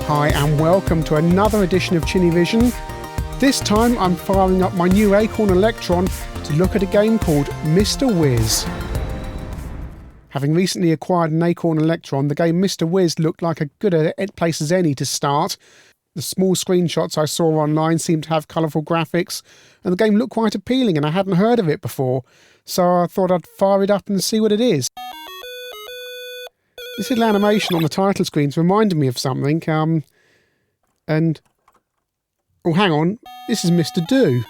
Hi and welcome to another edition of ChinnyVision. This time I'm firing up my new Acorn Electron to look at a game called Mr Wiz. Having recently acquired an Acorn Electron, the game Mr Wiz looked like a good place as any to start. The small screenshots I saw online seemed to have colourful graphics, and the game looked quite appealing and I hadn't heard of it before, so I thought I'd fire it up and see what it is. This little animation on the title screens reminded me of something, oh, hang on, this is Mr Do.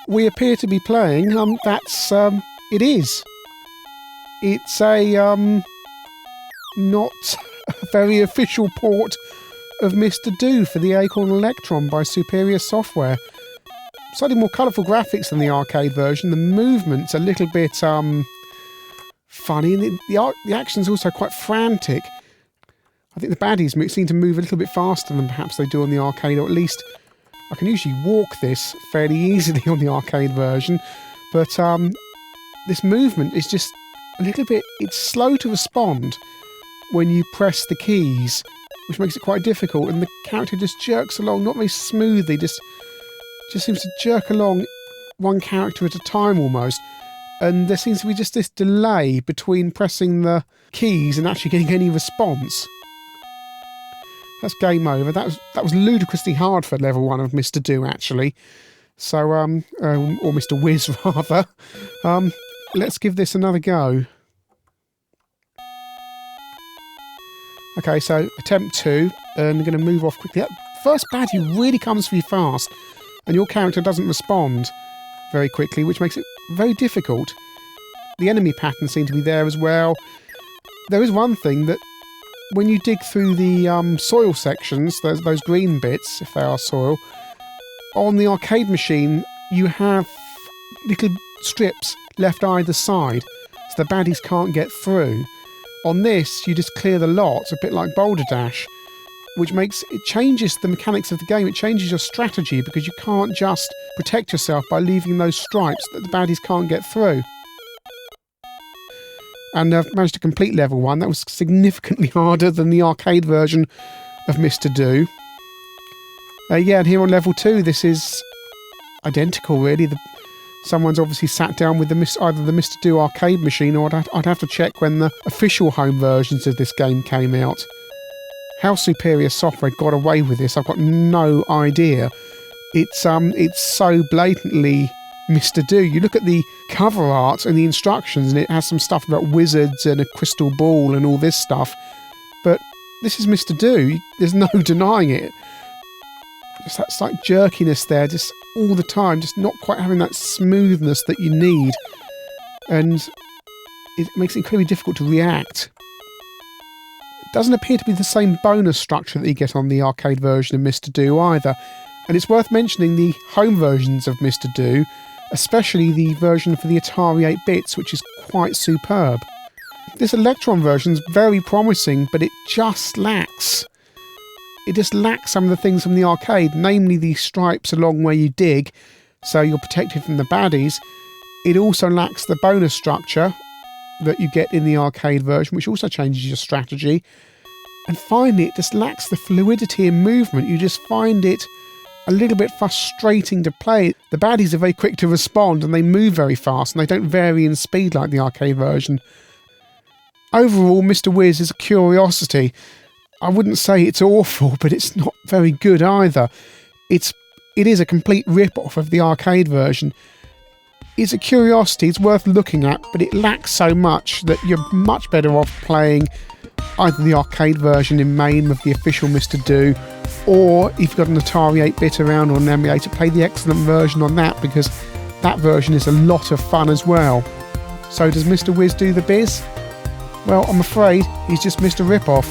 We appear to be playing, it is. It's a, not a very official port of Mr Do for the Acorn Electron by Superior Software. Slightly more colourful graphics than the arcade version. The movement's a little bit, funny, and the action's also quite frantic. I think the baddies seem to move a little bit faster than perhaps they do on the arcade, or at least I can usually walk this fairly easily on the arcade version, but this movement is just a little bit, it's slow to respond when you press the keys, which makes it quite difficult, and the character just jerks along, not very smoothly, just seems to jerk along one character at a time almost. And there seems to be just this delay between pressing the keys and actually getting any response. That's game over. That was ludicrously hard for level 1 of Mr Do, actually. So, or Mr Wiz, rather. Let's give this another go. Okay, so attempt 2, and I'm going to move off quickly. That first baddie really comes for you fast, and your character doesn't respond very quickly, which makes it very difficult. The enemy patterns seem to be there as well. There is one thing, that when you dig through the soil sections, those green bits, if they are soil, on the arcade machine you have little strips left either side, so the baddies can't get through. On this, you just clear the lot, a bit like Boulder Dash, which changes the mechanics of the game. It changes your strategy, because you can't just protect yourself by leaving those stripes that the baddies can't get through. And I've managed to complete level 1. That was significantly harder than the arcade version of Mr Do. And here on level 2, this is identical, really. Someone's obviously sat down with either the Mr Do arcade machine, or I'd have to check when the official home versions of this game came out. How Superior Software got away with this, I've got no idea. It's so blatantly Mr Do. You look at the cover art and the instructions, and it has some stuff about wizards and a crystal ball and all this stuff. But this is Mr Do. There's no denying it. Just that slight jerkiness there, just all the time, just not quite having that smoothness that you need. And it makes it incredibly difficult to react. Doesn't appear to be the same bonus structure that you get on the arcade version of Mr Do either. And it's worth mentioning the home versions of Mr Do, especially the version for the Atari 8-bits, which is quite superb. This Electron version is very promising, but it just lacks some of the things from the arcade, namely the stripes along where you dig, so you're protected from the baddies. It also lacks the bonus structure that you get in the arcade version, which also changes your strategy. And finally, it just lacks the fluidity in movement. You just find it a little bit frustrating to play. The baddies are very quick to respond, and they move very fast, and they don't vary in speed like the arcade version. Overall, Mr Wiz is a curiosity. I wouldn't say it's awful, but it's not very good either. It is a complete rip-off of the arcade version. It's a curiosity, it's worth looking at, but it lacks so much that you're much better off playing either the arcade version in MAME with the official Mr Do, or if you've got an Atari 8-bit around or an emulator, play the excellent version on that, because that version is a lot of fun as well. So does Mr Wiz do the biz? Well, I'm afraid he's just Mr Rip-Off.